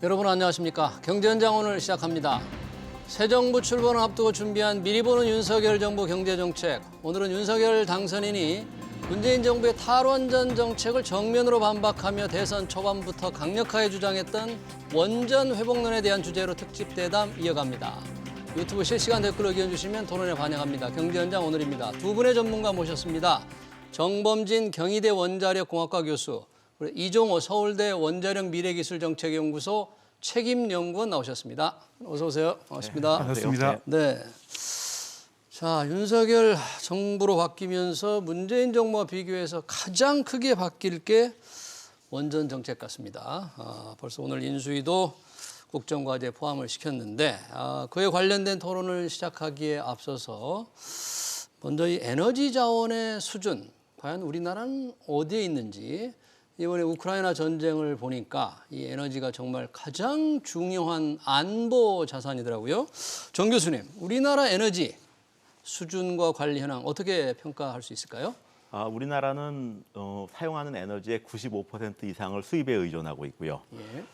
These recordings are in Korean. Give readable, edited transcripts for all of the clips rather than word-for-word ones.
여러분 안녕하십니까? 경제현장 오늘 시작합니다. 새 정부 출범을 앞두고 준비한 미리 보는 윤석열 정부 경제정책. 오늘은 윤석열 당선인이 문재인 정부의 탈원전 정책을 정면으로 반박하며 대선 초반부터 강력하게 주장했던 원전 회복론에 대한 주제로 특집 대담 이어갑니다. 유튜브 실시간 댓글로 의견 주시면 토론에 반영합니다. 경제현장 오늘입니다. 두 분의 전문가 모셨습니다. 정범진 경희대 원자력공학과 교수, 그리고 이종호 서울대 원자력 미래기술정책연구소 책임연구원 나오셨습니다. 어서 오세요. 반갑습니다. 네, 반갑습니다. 네. 자, 윤석열 정부로 바뀌면서 문재인 정부와 비교해서 가장 크게 바뀔 게 원전 정책 같습니다. 벌써 오늘 인수위도 국정과제에 포함을 시켰는데 그에 관련된 토론을 시작하기에 앞서서 먼저 이 에너지 자원의 수준, 과연 우리나라는 어디에 있는지 이번에 우크라이나 전쟁을 보니까 이 에너지가 정말 가장 중요한 안보 자산이더라고요. 정 교수님, 우리나라 에너지 수준과 관리 현황 어떻게 평가할 수 있을까요? 우리나라는 사용하는 에너지의 95% 이상을 수입에 의존하고 있고요. 예.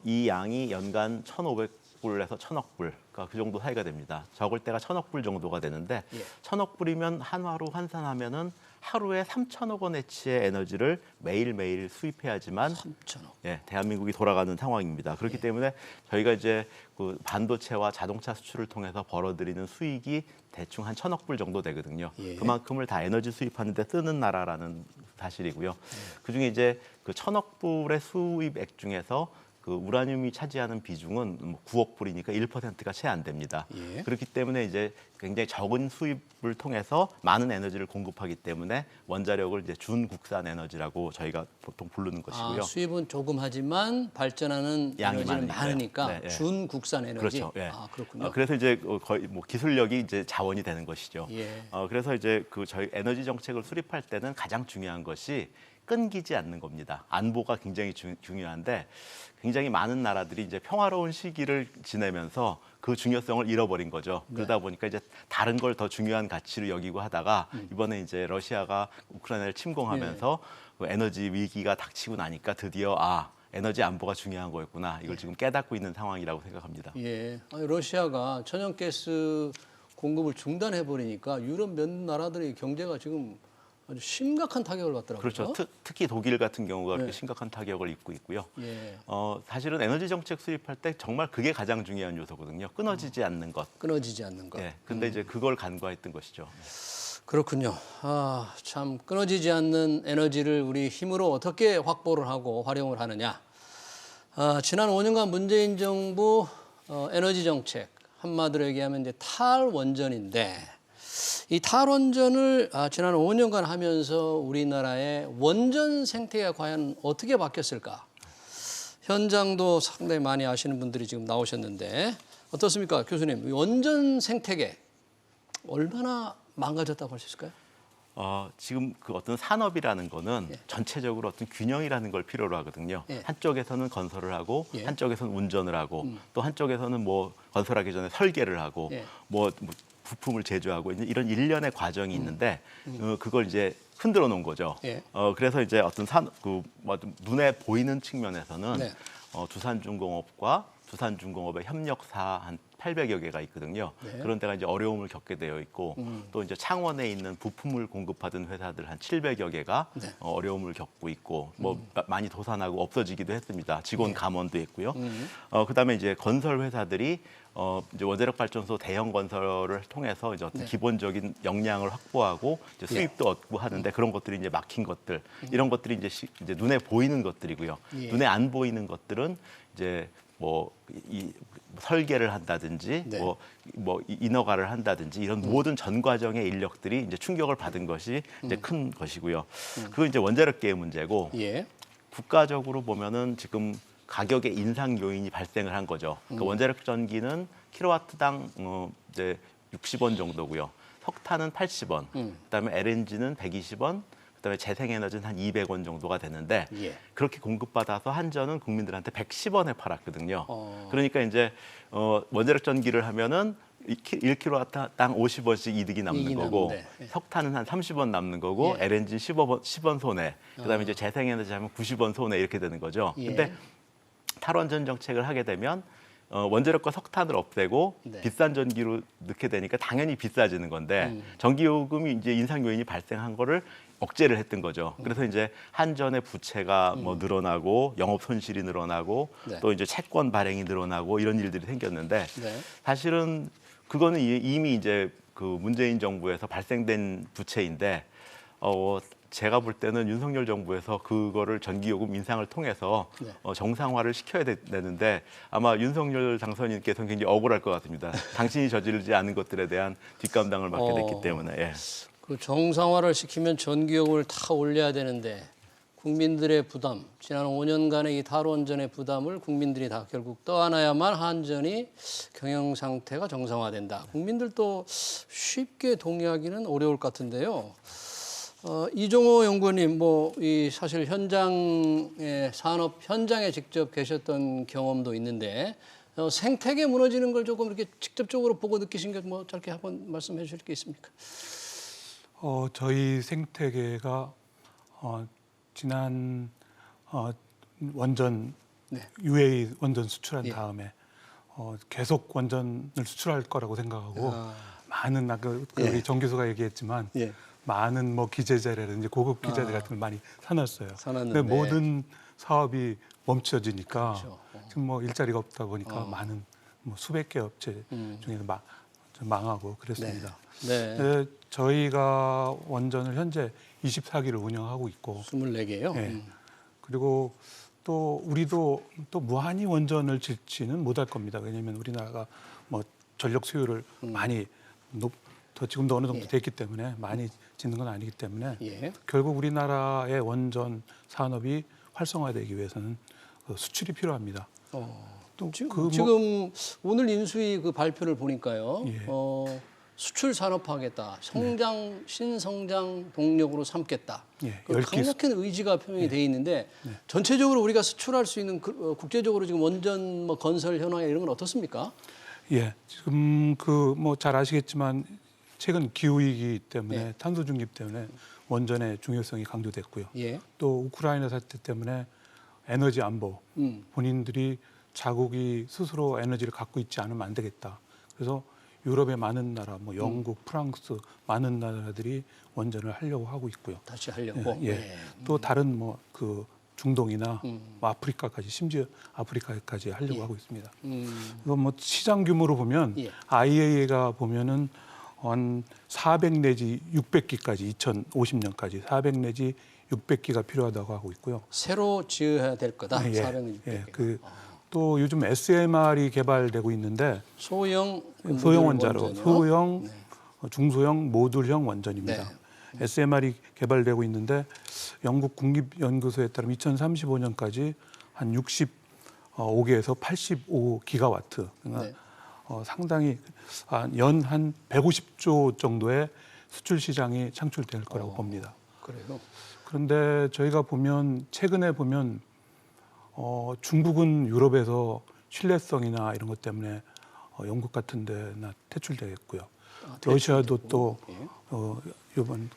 이 양이 연간 1,500불에서 1,000억 불, 그러니까 그 정도 사이가 됩니다. 적을 때가 1,000억 불 정도가 되는데 예. 1,000억 불이면 한화로 환산하면은 하루에 3,000억 원어치의 에너지를 매일매일 수입해야지만 3,000억. 대한민국이 돌아가는 상황입니다. 그렇기 때문에 저희가 이제 그 반도체와 자동차 수출을 통해서 벌어들이는 수익이 대충 한 1,000억 불 정도 되거든요. 예. 그만큼을 다 에너지 수입하는 데 쓰는 나라라는 사실이고요. 그중에 이제 그 1,000억 불의 수입액 중에서 그 우라늄이 차지하는 비중은 9억 불이니까 1%가 채 안 됩니다. 예. 그렇기 때문에 이제 굉장히 적은 수입을 통해서 많은 에너지를 공급하기 때문에 원자력을 이제 준국산 에너지라고 저희가 보통 부르는 것이고요. 수입은 조금 하지만 발전하는 양이 에너지는 많으니까요. 많으니까 네, 준국산 에너지. 그렇죠. 예. 그렇군요. 그래서 이제 거의 뭐 기술력이 이제 자원이 되는 것이죠. 예. 그래서 이제 그 저희 에너지 정책을 수립할 때는 가장 중요한 것이 끊기지 않는 겁니다. 안보가 굉장히 중요한데 굉장히 많은 나라들이 이제 평화로운 시기를 지내면서 그 중요성을 잃어버린 거죠. 그러다 보니까 이제 다른 걸 더 중요한 가치로 여기고 하다가 이번에 이제 러시아가 우크라이나를 침공하면서 그 에너지 위기가 닥치고 나니까 드디어 에너지 안보가 중요한 거였구나. 이걸 지금 깨닫고 있는 상황이라고 생각합니다. 예. 러시아가 천연가스 공급을 중단해 버리니까 유럽 몇 나라들의 경제가 지금 아주 심각한 타격을 받더라고요. 그렇죠. 특히 독일 같은 경우가 그렇게 네. 심각한 타격을 입고 있고요. 예. 사실은 에너지 정책 수립할 때 정말 그게 가장 중요한 요소거든요. 끊어지지 않는 것. 끊어지지 않는 것. 네. 근데 이제 그걸 간과했던 것이죠. 그렇군요. 참 끊어지지 않는 에너지를 우리 힘으로 어떻게 확보를 하고 활용을 하느냐. 지난 5년간 문재인 정부 에너지 정책 한마디로 얘기하면 이제 탈원전인데 이 탈원전을 지난 5년간 하면서 우리나라의 원전 생태가 과연 어떻게 바뀌었을까? 현장도 상당히 많이 아시는 분들이 지금 나오셨는데 어떻습니까, 교수님? 이 원전 생태계 얼마나 망가졌다고 할 수 있을까요? 지금 그 어떤 산업이라는 거는 전체적으로 어떤 균형이라는 걸 필요로 하거든요. 예. 한쪽에서는 건설을 하고 예. 한쪽에서는 운전을 하고 또 한쪽에서는 뭐 건설하기 전에 설계를 하고 예. 뭐 부품을 제조하고 이런 일련의 과정이 있는데 그걸 이제 흔들어 놓은 거죠. 예. 그래서 이제 어떤 눈에 보이는 측면에서는 네. 두산중공업과 두산중공업의 협력사 한 800여 개가 있거든요. 네. 그런 데가 이제 어려움을 겪게 되어 있고 또 이제 창원에 있는 부품을 공급하던 회사들 한 700여 개가 네. 어려움을 겪고 있고 뭐 많이 도산하고 없어지기도 했습니다. 직원 네. 감원도 했고요. 그다음에 이제 건설 회사들이 이제 원자력 발전소 대형 건설을 통해서 이제 어떤 네. 기본적인 역량을 확보하고 이제 수입도 얻고 하는데 그런 것들이 이제 막힌 것들 이런 것들이 이제 눈에 보이는 것들이고요. 예. 눈에 안 보이는 것들은 이제 이 설계를 한다든지 네. 인허가를 한다든지 이런 모든 전 과정의 인력들이 이제 충격을 받은 것이 이제 큰 것이고요. 그건 이제 원자력계의 문제고 예. 국가적으로 보면은 지금 가격의 인상 요인이 발생을 한 거죠. 그러니까 원자력 전기는 킬로와트당 이제 60원 정도고요. 석탄은 80원, 그다음에 LNG는 120원, 그다음에 재생에너지는 한 200원 정도가 되는데 예. 그렇게 공급받아서 한전은 국민들한테 110원에 팔았거든요. 어. 그러니까 이제 원자력 전기를 하면은 1kW당 50원씩 이득이 남는 이익이 거고 남는데, 예. 석탄은 한 30원 남는 거고 예. LNG 10원 손해. 그다음에 이제 재생에너지 하면 90원 손해 이렇게 되는 거죠. 예. 근데 탈원전 정책을 하게 되면 원자력과 석탄을 없애고 네. 비싼 전기로 넣게 되니까 당연히 비싸지는 건데 전기요금이 이제 인상 요인이 발생한 거를 억제를 했던 거죠. 그래서 이제 한전의 부채가 뭐 늘어나고 영업 손실이 늘어나고 네. 또 이제 채권 발행이 늘어나고 이런 일들이 생겼는데 네. 사실은 그거는 이미 이제 그 문재인 정부에서 발생된 부채인데 제가 볼 때는 윤석열 정부에서 그거를 전기요금 인상을 통해서 네. 정상화를 시켜야 되는데 아마 윤석열 당선인께서는 굉장히 억울할 것 같습니다. 당신이 저지르지 않은 것들에 대한 뒷감당을 맡게 됐기 때문에. 예. 그 정상화를 시키면 전기요금을 다 올려야 되는데 국민들의 부담, 지난 5년간의 이 탈원전의 부담을 국민들이 다 결국 떠안아야만 한전이 경영 상태가 정상화된다. 국민들도 쉽게 동의하기는 어려울 것 같은데요. 이종호 연구원님, 이 사실 현장의 산업 현장에 직접 계셨던 경험도 있는데 생태계 무너지는 걸 조금 이렇게 직접적으로 보고 느끼신 게 뭐 짧게 한번 말씀해 주실 게 있습니까? 저희 생태계가 지난 원전 네. UAE 원전 수출한 예. 다음에 계속 원전을 수출할 거라고 생각하고 많은 예. 우리 정 교수가 얘기했지만 예. 많은 기재재라든지 고급 기재재 같은 걸 많이 사놨어요. 사놨는데. 근데 모든 사업이 멈춰지니까 그렇죠. 지금 일자리가 없다 보니까 많은 수백 개 업체 중에서 좀 망하고 그랬습니다. 네. 네, 저희가 원전을 현재 24기를 운영하고 있고 24개요. 네. 그리고 또 우리도 또 무한히 원전을 짓지는 못할 겁니다. 왜냐하면 우리나라가 전력 수요를 많이 더 지금도 어느 정도 됐기 때문에 많이 짓는 건 아니기 때문에 예. 결국 우리나라의 원전 산업이 활성화되기 위해서는 수출이 필요합니다. 또 지금 오늘 인수위 그 발표를 보니까요. 예. 수출 산업화하겠다. 성장 신성장 동력으로 삼겠다. 예, 그 10개 강력한 의지가 표명이 돼 있는데 전체적으로 우리가 수출할 수 있는 국제적으로 지금 원전 건설 현황 이런 건 어떻습니까? 예, 지금 잘 아시겠지만 최근 기후 위기 때문에 탄소 중립 때문에 원전의 중요성이 강조됐고요. 예. 또 우크라이나 사태 때문에 에너지 안보, 본인들이 자국이 스스로 에너지를 갖고 있지 않으면 안 되겠다. 그래서 유럽의 많은 나라, 영국, 프랑스 많은 나라들이 원전을 하려고 하고 있고요. 다시 하려고. 예. 네. 또 다른 중동이나 아프리카까지 심지어 아프리카까지 하려고 하고 있습니다. 이거 시장 규모로 보면 예. IEA가 보면은 한 400 내지 600기까지 2050년까지 400 내지 600기가 필요하다고 하고 있고요. 새로 지어야 될 거다. 예. 400년. 예. 또 요즘 SMR이 개발되고 있는데 소형 원자로 원전이요? 소형, 중소형, 모듈형 원전입니다. SMR이 개발되고 있는데 영국 국립연구소에 따르면 2035년까지 한 65개에서 85기가와트, 그러니까 상당히 연 한 150조 정도의 수출 시장이 창출될 거라고 봅니다. 그래요. 그런데 저희가 최근에 보면 중국은 유럽에서 신뢰성이나 이런 것 때문에 영국 같은 데나 퇴출되겠고요. 러시아도 또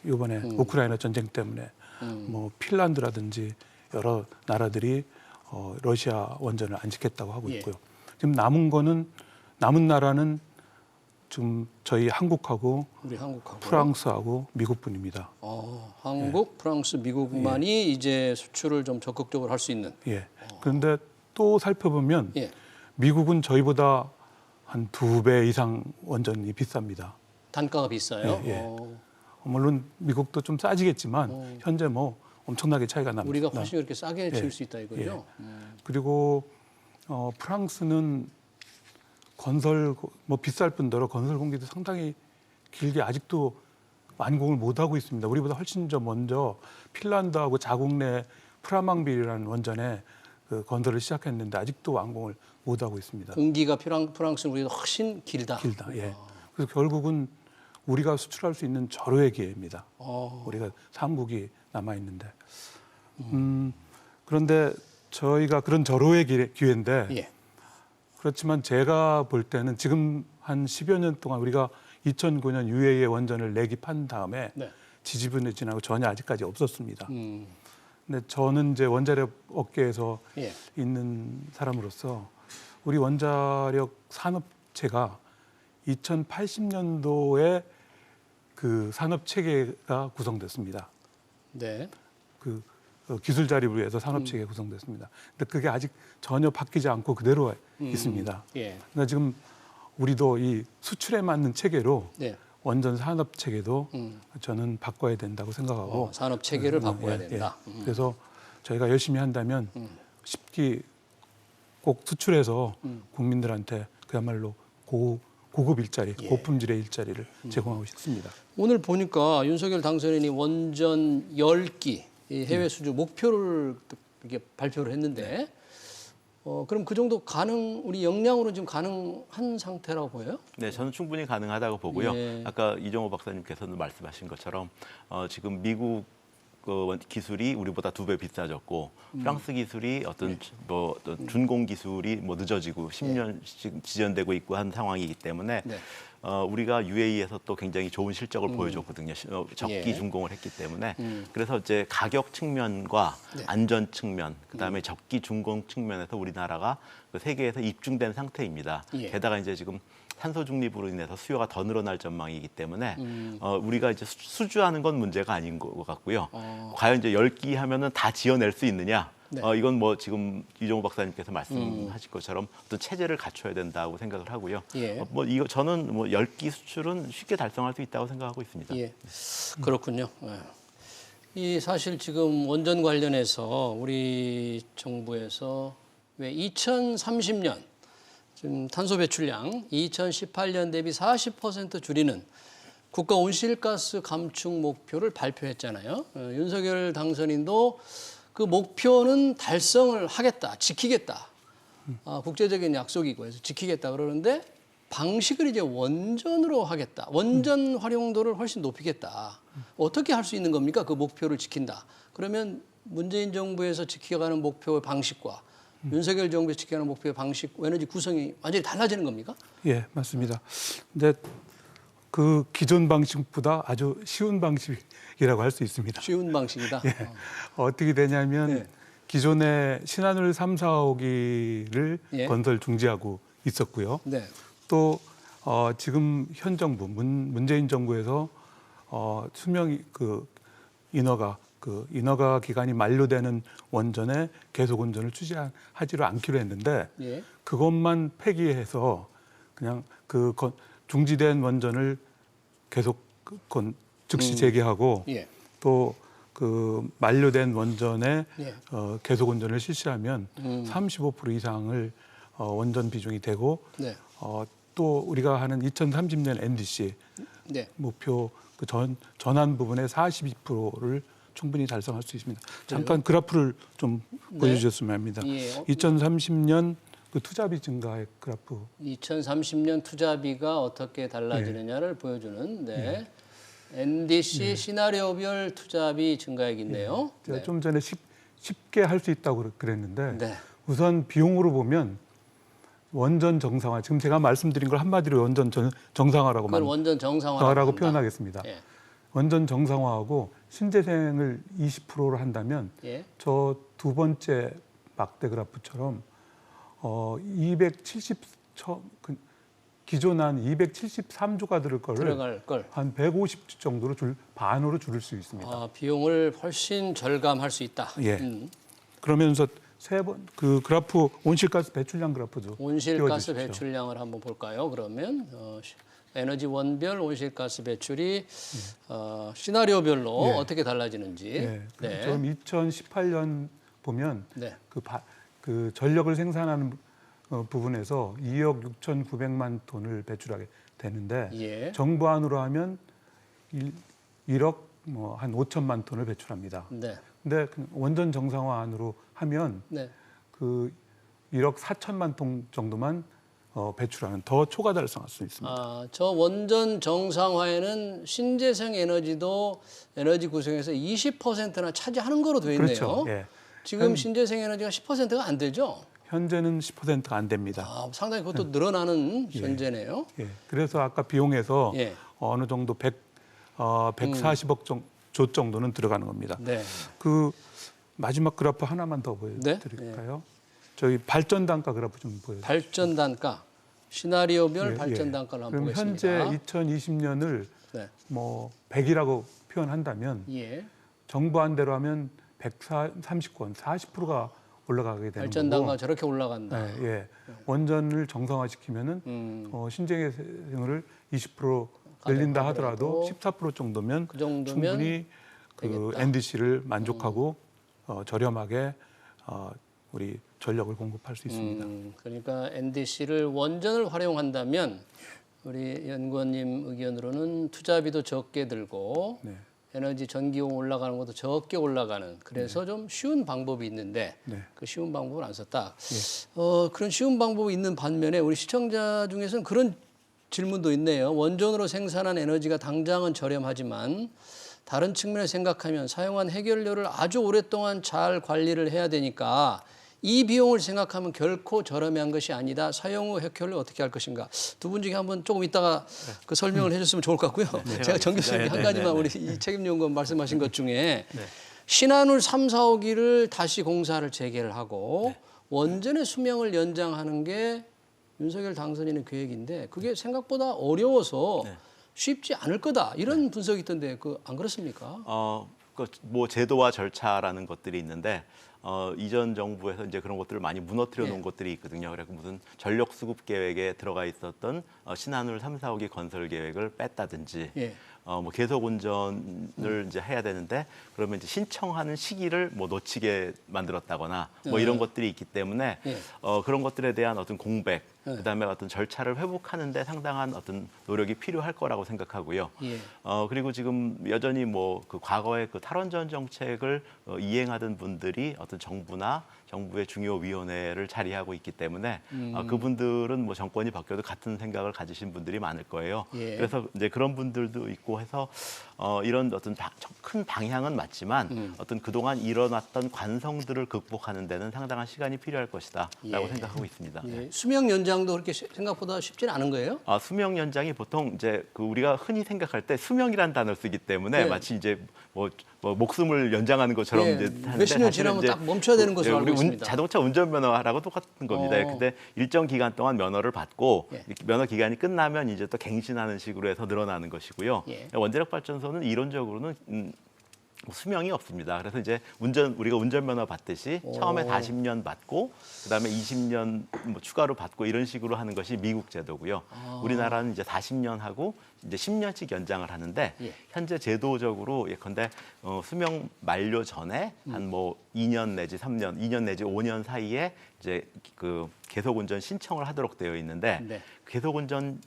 이번에 우크라이나 전쟁 때문에 핀란드라든지 여러 나라들이 러시아 원전을 안 짓겠다고 하고 있고요. 지금 남은 나라는 지금 저희 한국하고 우리 한국하고 프랑스하고 미국뿐입니다. 한국, 프랑스, 미국만이 이제 수출을 좀 적극적으로 할 수 있는. 예. 그런데 또 살펴보면 예. 미국은 저희보다 한 2배 이상 원전이 비쌉니다. 단가가 비싸요. 예. 물론 미국도 좀 싸지겠지만 현재 엄청나게 차이가 납니다. 우리가 훨씬 그렇게 싸게 지을 수 있다 이거죠. 그리고 프랑스는 건설 비쌀 뿐더러 건설 공기도 상당히 길게 아직도 완공을 못 하고 있습니다. 우리보다 훨씬 먼저 핀란드하고 자국 내 프라망빌이라는 원전에 건설을 시작했는데 아직도 완공을 못 하고 있습니다. 공기가 프랑스는 우리가 훨씬 길다. 예. 그래서 결국은 우리가 수출할 수 있는 절호의 기회입니다. 우리가 삼국이 남아 있는데. 그런데 저희가 그런 절호의 기회인데. 예. 그렇지만 제가 볼 때는 지금 한 10여 년 동안 우리가 2009년 UAE 원전을 내기 판 다음에 지지부진하고 전혀 아직까지 없었습니다. 근데 저는 이제 원자력 업계에서 예. 있는 사람으로서 우리 원자력 산업체가 2080년도에 그 산업 체계가 구성됐습니다. 네. 그 기술 자립을 위해서 산업 체계가 구성됐습니다. 근데 그게 아직 전혀 바뀌지 않고 그대로 있습니다. 예. 그러니까 지금 우리도 이 수출에 맞는 체계로 네. 원전 산업 체계도 저는 바꿔야 된다고 생각하고 산업 체계를 바꿔야 된다. 그래서 저희가 열심히 한다면 10기 꼭 수출해서 국민들한테 그야말로 고급 일자리, 고품질의 일자리를 제공하고 싶습니다. 오늘 보니까 윤석열 당선인이 원전 10기 이 해외 수주 목표를 이렇게 발표를 했는데 그럼 그 정도 우리 역량으로 지금 가능한 상태라고 보여요? 네, 저는 충분히 가능하다고 보고요. 예. 아까 이종호 박사님께서는 말씀하신 것처럼 지금 미국 그 기술이 우리보다 2배 비싸졌고 프랑스 기술이 어떤 준공 기술이 늦어지고 10년씩 지연되고 있고 한 상황이기 때문에 네. 우리가 UAE에서 또 굉장히 좋은 실적을 보여줬거든요. 적기 예. 준공을 했기 때문에 그래서 이제 가격 측면과 네. 안전 측면, 그다음에 적기 준공 측면에서 우리나라가 그 세계에서 입증된 상태입니다. 예. 게다가 이제 지금 탄소 중립으로 인해서 수요가 더 늘어날 전망이기 때문에 우리가 이제 수주하는 건 문제가 아닌 것 같고요. 과연 이제 10기 하면은 다 지어낼 수 있느냐? 네. 이건 뭐 지금 이종호 박사님께서 말씀하신 것처럼 어떤 체제를 갖춰야 된다고 생각을 하고요. 예. 저는 10기 수출은 쉽게 달성할 수 있다고 생각하고 있습니다. 예. 그렇군요. 예. 이 사실 지금 원전 관련해서 우리 정부에서 왜 2030년 지금 탄소 배출량 2018년 대비 40% 줄이는 국가 온실가스 감축 목표를 발표했잖아요. 윤석열 당선인도 그 목표는 달성을 하겠다, 지키겠다. 국제적인 약속이고 해서 지키겠다 그러는데 방식을 이제 원전으로 하겠다. 원전 활용도를 훨씬 높이겠다. 어떻게 할 수 있는 겁니까? 그 목표를 지킨다. 그러면 문재인 정부에서 지켜가는 목표의 방식과 윤석열 정부에서 지켜가는 목표의 방식, 에너지 구성이 완전히 달라지는 겁니까? 예, 맞습니다. 근데 그 기존 방식보다 아주 쉬운 방식이라고 할 수 있습니다. 쉬운 방식이다. 예. 어떻게 되냐면 네. 기존에 신한울 3, 4호기를 예. 건설 중지하고 있었고요. 네. 또 지금 현 정부 문재인 정부에서 수명 인허가 기간이 만료되는 원전에 계속 운전을 추진하지를 않기로 했는데 예. 그것만 폐기해서 그냥 중지된 원전을 계속 즉시 재개하고 예. 또 그 만료된 원전에 예. 계속 운전을 실시하면 35% 이상을 원전 비중이 되고 네. 또 우리가 하는 2030년 NDC 네. 목표 전환 부분의 42%를 충분히 달성할 수 있습니다. 잠깐 그래프를 좀 네. 보여주셨으면 합니다. 예. 2030년 그 투자비 증가의 그래프. 2030년 투자비가 어떻게 달라지느냐를 보여주는 NDC 시나리오별 투자비 증가액이 있네요. 제가 좀 전에 쉽게 할 수 있다고 그랬는데 네. 우선 비용으로 보면 원전 정상화, 지금 제가 말씀드린 걸 한마디로 원전 정상화라고 그걸 원전 정상화라고 한다. 표현하겠습니다. 예. 원전 정상화하고 신재생을 20%로 한다면 예. 저 두 번째 막대 그래프처럼 기존 한 273조가 들어갈 걸. 한 150조 정도로 반으로 줄일 수 있습니다. 비용을 훨씬 절감할 수 있다. 예. 그러면서 그 그래프 온실가스 배출량 그래프도 온실가스 띄워주십시오. 배출량을 한번 볼까요? 그러면 에너지 원별 온실가스 배출이 시나리오별로 예. 어떻게 달라지는지. 예. 네. 그럼 2018년 보면 네. 그 전력을 생산하는 부분에서 2억 6,900만 톤을 배출하게 되는데 예. 정부 안으로 하면 1억 한 5천만 톤을 배출합니다. 네. 근데 원전 정상화 안으로 하면 네. 그 1억 4천만 톤 정도만 배출하는 더 초과 달성할 수 있습니다. 저 원전 정상화에는 신재생 에너지도 에너지 구성에서 20%나 차지하는 거로 되어 있네요. 그렇죠. 예. 지금 신재생 에너지가 10%가 안 되죠? 현재는 10%가 안 됩니다. 상당히 그것도 늘어나는 현재네요. 예. 그래서 아까 비용에서 예. 어느 정도 140조 정도는 들어가는 겁니다. 네. 그 마지막 그래프 하나만 더 보여드릴까요? 저희 발전 단가 그래프 좀 보여드릴게요. 발전 단가, 시나리오별 예, 발전 예. 단가를 그럼 한번 현재 보겠습니다. 2020년을 네. 뭐 100이라고 표현한다면 예. 정부한 대로 하면 130권, 40%가 올라가게 되는 발전 거고. 단가가 저렇게 올라간다. 예, 예. 원전을 정상화시키면은 신재생을 20% 늘린다 하더라도 14% 정도면 그 정도면 충분히 그 되겠다. NDC를 만족하고 저렴하게 우리 전력을 공급할 수 있습니다. 그러니까 NDC를 원전을 활용한다면 우리 연구원님 의견으로는 투자비도 적게 들고 네. 에너지 전기용 올라가는 것도 적게 올라가는 그래서 좀 쉬운 방법이 있는데 네. 그 쉬운 방법을 안 썼다. 그런 쉬운 방법이 있는 반면에 우리 시청자 중에서는 그런 질문도 있네요. 원전으로 생산한 에너지가 당장은 저렴하지만 다른 측면을 생각하면 사용한 해결료를 아주 오랫동안 잘 관리를 해야 되니까 이 비용을 생각하면 결코 저렴한 것이 아니다. 사용 후 해결료 어떻게 할 것인가. 두 분 중에 한번 조금 이따가 그 설명을 해줬으면 좋을 것 같고요. 제가 정 교수님 한 가지만 우리 이 책임연구원 말씀하신 것 중에 신한울 3, 4호기를 다시 공사를 재개를 하고 원전의 수명을 연장하는 게 윤석열 당선인의 계획인데 그게 생각보다 어려워서 쉽지 않을 거다. 이런 분석이 있던데 그 안 그렇습니까? 뭐 제도와 절차라는 것들이 있는데 이전 정부에서 이제 그런 것들을 많이 무너뜨려 놓은 것들이 있거든요. 그래서 무슨 전력 수급 계획에 들어가 있었던 신한울 3, 4호기 건설 계획을 뺐다든지 뭐 계속 운전을 이제 해야 되는데 그러면 이제 신청하는 시기를 뭐 놓치게 만들었다거나 뭐 이런 것들이 있기 때문에 그런 것들에 대한 어떤 공백 그다음에 어떤 절차를 회복하는데 상당한 어떤 노력이 필요할 거라고 생각하고요. 그리고 지금 여전히 뭐 그 과거의 그 탈원전 정책을 이행하던 분들이 어떤 정부나 정부의 중요 위원회를 자리하고 있기 때문에 그분들은 뭐 정권이 바뀌어도 같은 생각을 가지신 분들이 많을 거예요. 그래서 이제 그런 분들도 있고 해서 이런 어떤 큰 방향은 맞지만 어떤 그동안 일어났던 관성들을 극복하는 데는 상당한 시간이 필요할 것이다라고 생각하고 있습니다. 수명 연장도 그렇게 생각보다 쉽지는 않은 거예요? 수명 연장이 보통 이제 그 우리가 흔히 생각할 때 수명이라는 단어를 쓰기 때문에 마치 이제 뭐 목숨을 연장하는 것처럼 이제 하는데 몇십 년 지나면 딱 멈춰야 되는 것으로 알고 있습니다. 자동차 운전면허하고 똑같은 겁니다. 근데 일정 기간 동안 면허를 받고 면허 기간이 끝나면 이제 또 갱신하는 식으로 해서 늘어나는 것이고요. 원자력 발전소는 이론적으로는 수명이 없습니다. 그래서 이제 우리가 운전면허 받듯이 처음에 40년 받고 그다음에 20년 뭐 추가로 받고 이런 식으로 하는 것이 미국 제도고요. 우리나라는 이제 40년 하고 이제 10년씩 연장을 하는데 현재 제도적으로 예컨대 수명 만료 전에 한 뭐 2년 내지 3년, 2년 내지 5년 사이에 이제 그 계속 운전 신청을 하도록 되어 있는데 계속 운전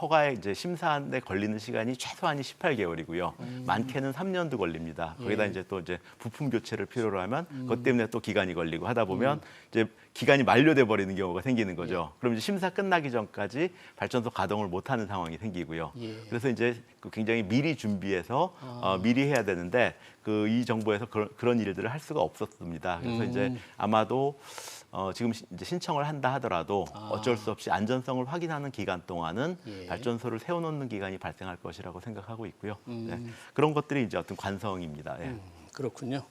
허가에 이제 심사하는데 걸리는 시간이 최소한이 18개월이고요. 많게는 3년도 걸립니다. 거기다 이제 또 이제 부품 교체를 필요로 하면 그것 때문에 또 기간이 걸리고 하다 보면 이제 기간이 만료돼 버리는 경우가 생기는 거죠. 그럼 이제 심사 끝나기 전까지 발전소 가동을 못 하는 상황이 생기고요. 그래서 이제 굉장히 미리 준비해서 미리 해야 되는데 이 정부에서 그런 일들을 할 수가 없었습니다. 그래서 이제 아마도 지금 이제 신청을 한다 하더라도 어쩔 수 없이 안전성을 확인하는 기간 동안은 발전소를 세워놓는 기간이 발생할 것이라고 생각하고 있고요. 그런 것들이 이제 어떤 관성입니다. 그렇군요.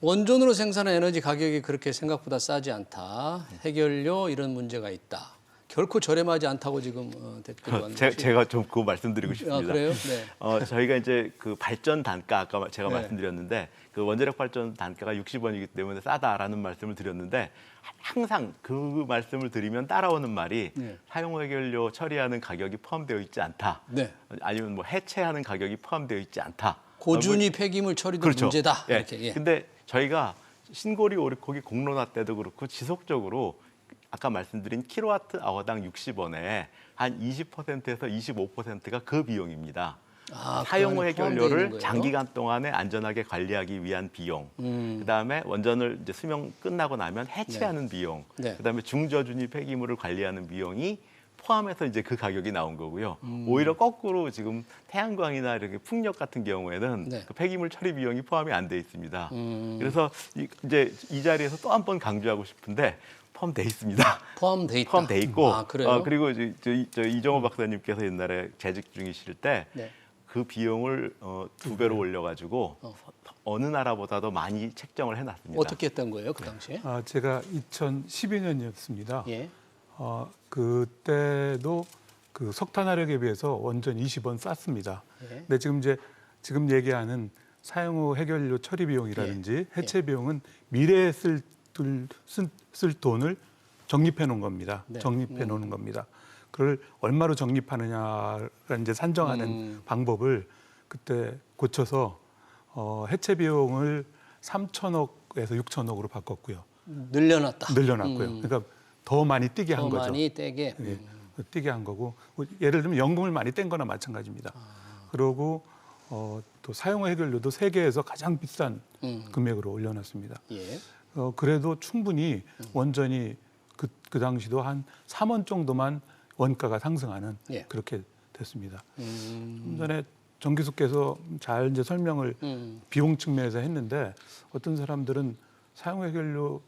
원전으로 생산한 에너지 가격이 그렇게 생각보다 싸지 않다. 해결료 이런 문제가 있다. 결코 저렴하지 않다고 지금 댓글이 제가 좀 그거 말씀드리고 싶습니다. 그래요? 저희가 이제 그 발전 단가 아까 제가 말씀드렸는데 그 원자력 발전 단가가 60원이기 때문에 싸다라는 말씀을 드렸는데 항상 그 말씀을 드리면 따라오는 말이 사용 해결료 처리하는 가격이 포함되어 있지 않다. 아니면 뭐 해체하는 가격이 포함되어 있지 않다. 고준위 폐기물 처리도 문제다. 이렇게. 근데 저희가 신고리 오리코기 공론화 때도 그렇고 지속적으로 아까 말씀드린 킬로와트 아워당 60원에 한 20%에서 25%가 그 비용입니다. 사용 후 해결료를 장기간 동안에 안전하게 관리하기 위한 비용, 그다음에 원전을 이제 수명 끝나고 나면 해체하는 비용, 그다음에 중저준위 폐기물을 관리하는 비용이 포함해서 이제 그 가격이 나온 거고요. 오히려 거꾸로 지금 태양광이나 이렇게 풍력 같은 경우에는 그 폐기물 처리 비용이 포함이 안 돼 있습니다. 그래서 이제 이 자리에서 또 한 번 강조하고 싶은데 포함돼 있습니다. 포함돼 있다. 포함돼 있고 그래요? 그리고 저 이정호 박사님께서 옛날에 재직 중이실 때 그 비용을 2배로 올려가지고 어느 나라보다도 많이 책정을 해놨습니다. 어떻게 했던 거예요, 그 당시에? 제가 2012년이었습니다. 예. 그때도 그 석탄화력에 비해서 원전 20원 쌌습니다. 예. 근데 지금 얘기하는 사용 후 해결료 처리 비용이라든지 해체 비용은 미래에 쓸 돈을 적립해 놓은 겁니다. 네. 적립해 놓는 겁니다. 그걸 얼마로 적립하느냐를 이제 산정하는 방법을 그때 고쳐서 해체 비용을 3천억에서 6천억으로 바꿨고요. 늘려놨다. 늘려놨고요. 그러니까 더 많이 뛰게 한 더 거죠. 많이 떼게. 예, 뛰게 한 거고 예를 들면 연금을 많이 뗀 거나 마찬가지입니다. 그리고 또 사용 해결료도 세계에서 가장 비싼 금액으로 올려놨습니다. 예. 그래도 충분히 원전이 그 당시도 한 3원 정도만 원가가 상승하는 예. 그렇게 됐습니다. 좀 전에 정기수께서 잘 이제 설명을 비용 측면에서 했는데 어떤 사람들은 사용 해결료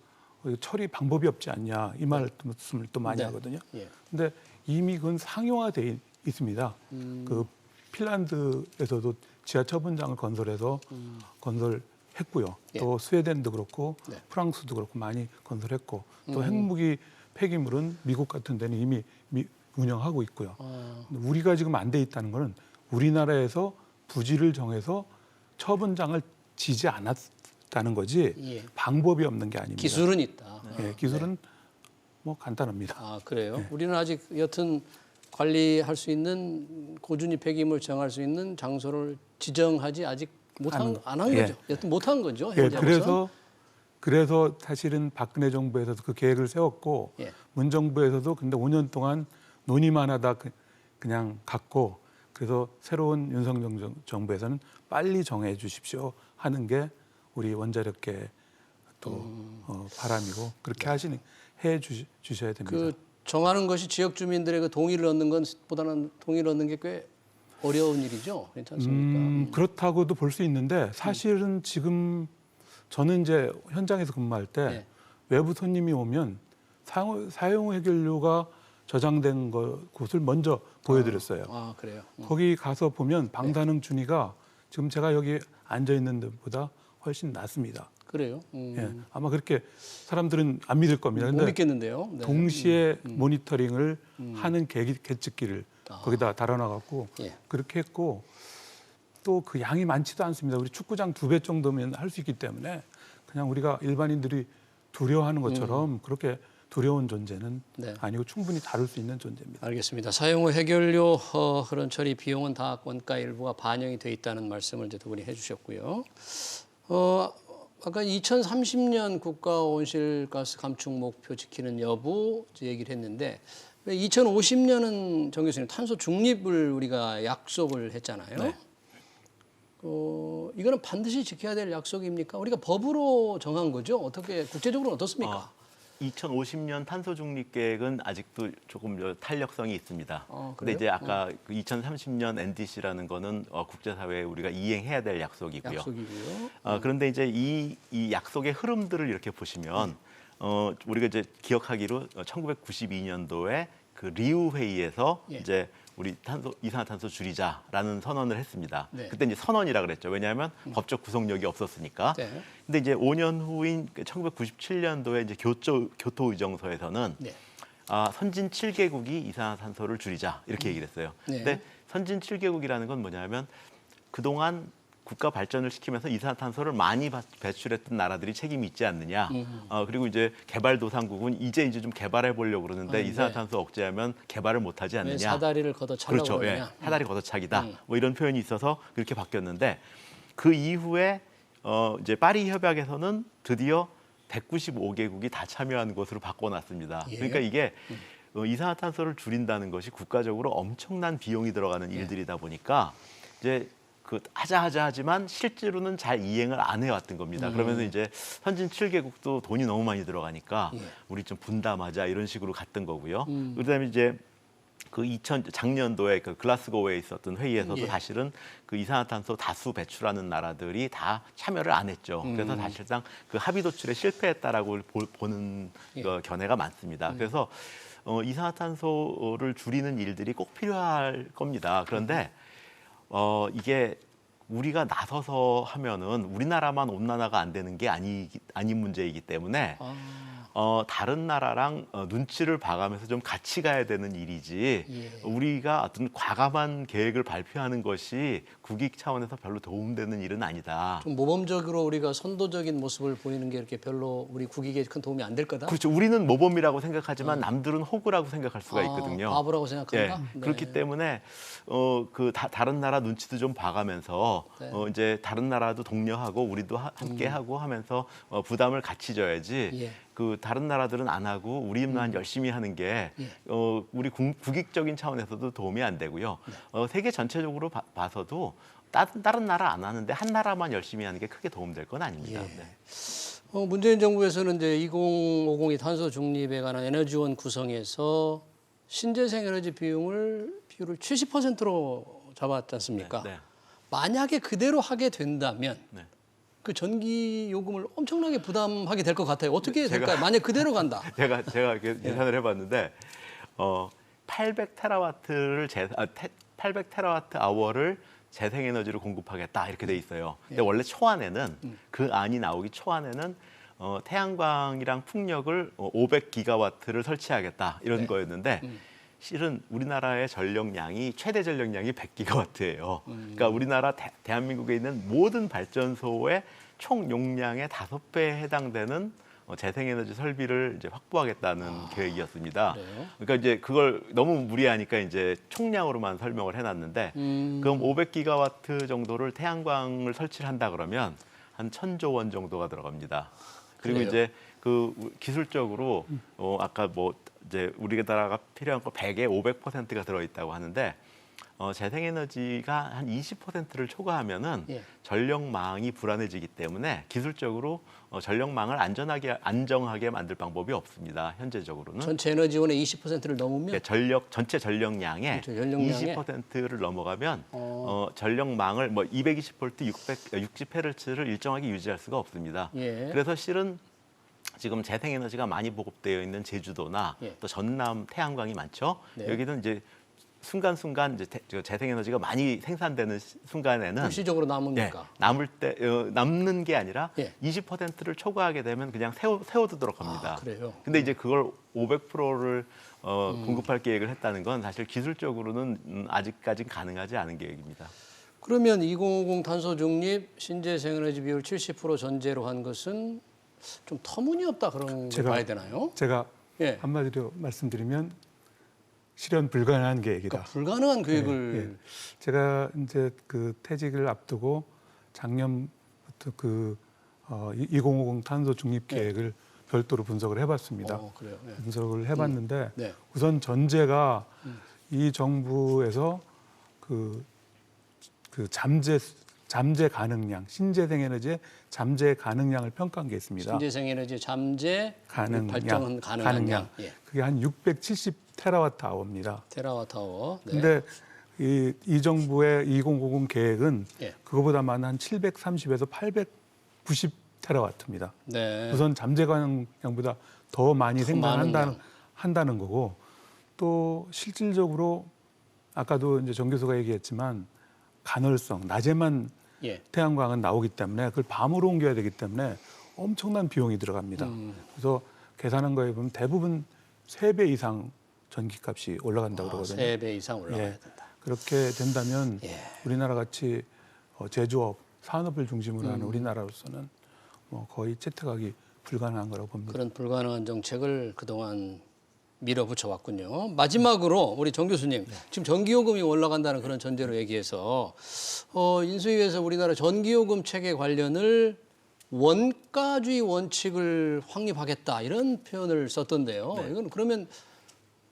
처리 방법이 없지 않냐 이 말씀을 또 많이 네. 하거든요. 예. 근데 이미 그건 상용화돼 있습니다. 그 핀란드에서도 지하 처분장을 건설했고요. 예. 또 스웨덴도 그렇고 네. 프랑스도 그렇고 많이 건설했고 또 핵무기 폐기물은 미국 같은 데는 이미 운영하고 있고요. 우리가 지금 안 돼 있다는 거는 우리나라에서 부지를 정해서 처분장을 지지 않았다는 거지 예. 방법이 없는 게 아닙니다. 기술은 있다. 예, 기술은 뭐 간단합니다. 아, 그래요? 우리는 아직 여튼 관리할 수 있는 고준위 폐기물 정할 수 있는 장소를 지정하지 아직 안 한 예. 거죠. 여튼 못한 거죠. 예, 현재로서. 그래서 사실은 박근혜 정부에서도 그 계획을 세웠고 예. 문 정부에서도 근데 5년 동안 논의만 하다 그냥 갔고 그래서 새로운 윤석열 정부에서는 빨리 정해 주십시오 하는 게 우리 원자력계 또 바람이고 그렇게 해 주셔야 됩니다. 그 정하는 것이 지역 주민들의 그 동의를 얻는 것보다는 동의를 얻는 게 꽤 어려운 일이죠. 그렇지 않습니까? 그렇다고도 볼 수 있는데 사실은 지금 저는 이제 현장에서 근무할 때 네. 외부 손님이 오면 사용 해결료가 저장된 곳을 먼저 보여드렸어요. 아, 그래요. 거기 가서 보면 방사능 준위가 지금 제가 여기 앉아 있는 데보다 훨씬 낮습니다. 그래요. 예, 아마 그렇게 사람들은 안 믿을 겁니다. 못 근데 믿겠는데요. 네. 동시에 모니터링을 하는 계측기를 거기다 달아놔갖고 예. 그렇게 했고 또 그 양이 많지도 않습니다. 우리 축구장 2배 정도면 할 수 있기 때문에 그냥 우리가 일반인들이 두려워하는 것처럼 그렇게 두려운 존재는 네. 아니고 충분히 다룰 수 있는 존재입니다. 알겠습니다. 사용 후 해결료 그런 처리 비용은 다 원가 일부가 반영이 돼 있다는 말씀을 이제 두 분이 해주셨고요. 아까 2030년 국가 온실가스 감축 목표 지키는 여부 얘기를 했는데 2050년은 정 교수님 탄소 중립을 우리가 약속을 했잖아요. 네. 이거는 반드시 지켜야 될 약속입니까? 우리가 법으로 정한 거죠. 어떻게 국제적으로 어떻습니까? 2050년 탄소 중립 계획은 아직도 조금 탄력성이 있습니다. 그래요? 근데 이제 아까 그 2030년 NDC라는 거는 국제사회에 우리가 이행해야 될 약속이고요. 약속이고요. 그런데 이제 이 약속의 흐름들을 이렇게 보시면 우리가 이제 기억하기로 1992년도에 그 리우 회의에서 예. 이제 우리 이산화탄소 줄이자라는 선언을 했습니다. 네. 그때 이제 선언이라 그랬죠. 왜냐하면 법적 구속력이 없었으니까. 네. 근데 이제 5년 후인 1997년도에 이제 교토 의정서에서는 네. 선진 7개국이 이산화탄소를 줄이자 이렇게 얘기를 했어요. 네. 근데 선진 7개국이라는 건 뭐냐면 그동안 국가 발전을 시키면서 이산화탄소를 많이 배출했던 나라들이 책임이 있지 않느냐. 그리고 이제 개발도상국은 이제 좀 개발해 보려고 그러는데 이산화탄소 억제하면 개발을 못하지 왜 않느냐. 사다리를 걷어차려고 그렇죠. 예, 그러냐. 사다리 걷어차기다. 뭐 이런 표현이 있어서 그렇게 바뀌었는데 그 이후에 이제 파리 협약에서는 드디어 195개국이 다 참여한 것으로 바꿔놨습니다. 예. 그러니까 이게 이산화탄소를 줄인다는 것이 국가적으로 엄청난 비용이 들어가는 일들이다 보니까 이제 하지만 실제로는 잘 이행을 안 해왔던 겁니다. 그러면서 이제 선진 7개국도 돈이 너무 많이 들어가니까 우리 좀 분담하자 이런 식으로 갔던 거고요. 그다음에 이제 작년도에 그 글라스고에 있었던 회의에서도 사실은 그 이산화탄소 다수 배출하는 나라들이 다 참여를 안 했죠. 그래서 사실상 그 합의 도출에 실패했다라고 보는 견해가 많습니다. 그래서 이산화탄소를 줄이는 일들이 꼭 필요할 겁니다. 그런데 이게 우리가 나서서 하면은 우리나라만 온난화가 안 되는 게 아닌 문제이기 때문에 다른 나라랑 눈치를 봐가면서 좀 같이 가야 되는 일이지 예. 우리가 어떤 과감한 계획을 발표하는 것이 국익 차원에서 별로 도움되는 일은 아니다. 좀 모범적으로 우리가 선도적인 모습을 보이는 게 이렇게 별로 우리 국익에 큰 도움이 안 될 거다. 그렇죠. 우리는 모범이라고 생각하지만 남들은 호구라고 생각할 수가 있거든요. 바보라고 생각한다. 예, 그렇기 때문에 다른 나라 눈치도 좀 봐가면서 네. 이제 다른 나라도 독려하고 우리도 함께 하고 하면서 부담을 같이 져야지. 예. 그 다른 나라들은 안 하고 우리만 열심히 하는 게 우리 국익적인 차원에서도 도움이 안 되고요. 세계 전체적으로 봐서도 다른 나라 안 하는데 한 나라만 열심히 하는 게 크게 도움될 건 아닙니다. 예. 네. 문재인 정부에서는 이제 2050이 탄소 중립에 관한 에너지원 구성에서 신재생 에너지 비율을 70%로 잡았지 않습니까? 네. 만약에 그대로 하게 된다면 네. 그 전기 요금을 엄청나게 부담하게 될 것 같아요. 어떻게 제가- 될까요? 만약 그대로 간다. 제가 이렇게 계산을 해봤는데 800테라와트를 800테라와트 아워를 재생에너지를 공급하겠다 이렇게 돼 있어요. 근데 원래 초안에는 그 안이 나오기 초안에는 태양광이랑 풍력을 500기가와트를 설치하겠다 이런 네. 거였는데 실은 우리나라의 전력량이 최대 전력량이 100기가와트예요. 그러니까 우리나라 대한민국에 있는 모든 발전소의 총 용량의 5배에 해당되는 재생에너지 설비를 이제 확보하겠다는 계획이었습니다. 그래요? 그러니까 이제 그걸 너무 무리하니까 이제 총량으로만 설명을 해놨는데 그럼 500기가와트 정도를 태양광을 설치를 한다 그러면 한 1,000조 원 정도가 들어갑니다. 그리고 그래요? 이제 그 기술적으로 아까 뭐 이제 우리나라가 필요한 거 100에 500%가 들어있다고 하는데 재생에너지가 한 20%를 초과하면은 예. 전력망이 불안해지기 때문에 기술적으로 전력망을 안정하게 만들 방법이 없습니다. 현재적으로는 전체 에너지원의 20%를 넘으면 전체 전력량의 전체 전력량의 20%를 넘어가면 전력망을 뭐 220V, 60Hz를 일정하게 유지할 수가 없습니다. 예. 그래서 실은 지금 재생에너지가 많이 보급되어 있는 제주도나 예. 또 전남 태양광이 많죠. 네. 여기는 이제 순간순간 이제 재생에너지가 많이 생산되는 순간에는 일시적으로 남으니까. 남는 게 아니라 예. 20%를 초과하게 되면 그냥 세워두도록 합니다. 그래요? 근데 이제 그걸 500%를 공급할 계획을 했다는 건 사실 기술적으로는 아직까지 가능하지 않은 계획입니다. 그러면 2050 탄소 중립 신재생 에너지 비율 70% 전제로 한 것은 좀 터무니없다 그런 거 봐야 되나요? 제가 예. 한마디로 말씀드리면 실현 불가능한 계획이다. 그러니까 불가능한 계획을 제가 이제 그 퇴직을 앞두고 작년부터 그 2050 탄소 중립 계획을 별도로 분석을 해봤습니다. 그래요. 네. 분석을 해봤는데 네. 우선 전제가 이 정부에서 그 잠재 가능량, 신재생 에너지의 잠재 가능량을 평가한 게 있습니다. 신재생 에너지 잠재 발전 가능한 가능량. 예. 그게 한 670 테라와트 아워입니다. 테라와트 아워. 네. 근데 이 정부의 2050 계획은 예. 그거보다만 한 730에서 890 테라와트입니다. 네. 우선 잠재 가능량보다 더 많이 더 많은 생산한다는 거고 또 실질적으로 아까도 이제 정 교수가 얘기했지만 간헐성, 낮에만 예. 태양광은 나오기 때문에 그걸 밤으로 옮겨야 되기 때문에 엄청난 비용이 들어갑니다. 그래서 계산한 거에 보면 대부분 3배 이상 전기값이 올라간다고 그러거든요. 3배 이상 올라가야 예. 된다. 그렇게 된다면 예. 우리나라 같이 제조업, 산업을 중심으로 하는 우리나라로서는 뭐 거의 채택하기 불가능한 거라고 봅니다. 그런 불가능한 정책을 그동안 밀어붙여 왔군요. 마지막으로 우리 정 교수님, 지금 전기요금이 올라간다는 그런 전제로 얘기해서 인수위에서 우리나라 전기요금 체계 관련을 원가주의 원칙을 확립하겠다 이런 표현을 썼던데요. 네. 이건 그러면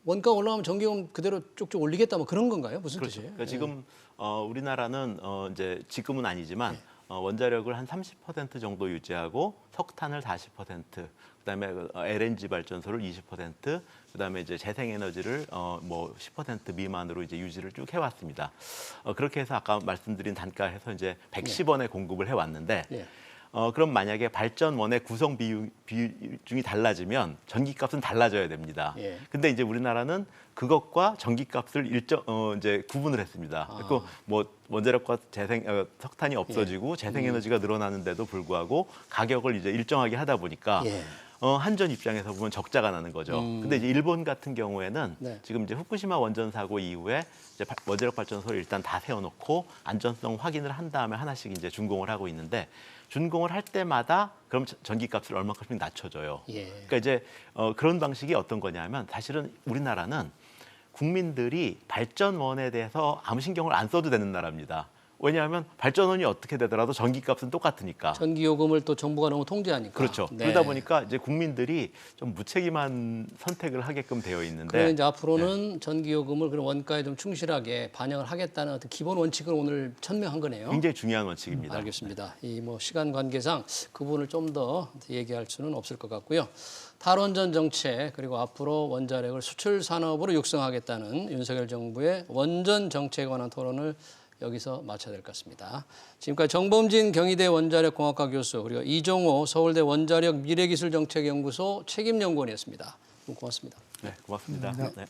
원가 올라가면 전기요금 그대로 쭉쭉 올리겠다 뭐 그런 건가요? 무슨 그렇죠. 뜻이에요? 그러니까 지금 우리나라는 이제 지금은 아니지만 원자력을 한 30% 정도 유지하고 석탄을 40%, 그다음에 LNG 발전소를 20%, 그다음에 이제 재생에너지를 뭐 10% 미만으로 이제 유지를 쭉 해왔습니다. 그렇게 해서 아까 말씀드린 단가에서 이제 110원에 공급을 해왔는데. 예. 그럼 만약에 발전원의 구성 비중이 달라지면 전기값은 달라져야 됩니다. 예. 근데 이제 우리나라는 그것과 전기값을 이제 구분을 했습니다. 그리고 뭐 원자력과 석탄이 없어지고 재생에너지가 늘어나는데도 불구하고 가격을 이제 일정하게 하다 보니까 예. 한전 입장에서 보면 적자가 나는 거죠. 근데 이제 일본 같은 경우에는 네. 지금 이제 후쿠시마 원전 사고 이후에 이제 원자력 발전소를 일단 다 세워놓고 안전성 확인을 한 다음에 하나씩 이제 준공을 하고 있는데 준공을 할 때마다 그럼 전기값을 얼마큼씩 낮춰줘요. 예. 그러니까 이제 그런 방식이 어떤 거냐면 사실은 우리나라는 국민들이 발전원에 대해서 아무 신경을 안 써도 되는 나라입니다. 왜냐하면 발전원이 어떻게 되더라도 전기값은 똑같으니까. 전기 요금을 또 정부가 너무 통제하니까. 그렇죠. 네. 그러다 보니까 이제 국민들이 좀 무책임한 선택을 하게끔 되어 있는데. 그래 이제 앞으로는 전기 요금을 그런 원가에 좀 충실하게 반영을 하겠다는 어떤 기본 원칙을 오늘 천명한 거네요. 굉장히 중요한 원칙입니다. 알겠습니다. 이 뭐 시간 관계상 그 부분을 좀 더 얘기할 수는 없을 것 같고요. 탈원전 정책 그리고 앞으로 원자력을 수출 산업으로 육성하겠다는 윤석열 정부의 원전 정책에 관한 토론을 여기서 마쳐야 될 것 같습니다. 지금까지 정범진 경희대 원자력공학과 교수 그리고 이종호 서울대 원자력 미래기술정책연구소 책임연구원이었습니다. 고맙습니다. 네, 고맙습니다. 네.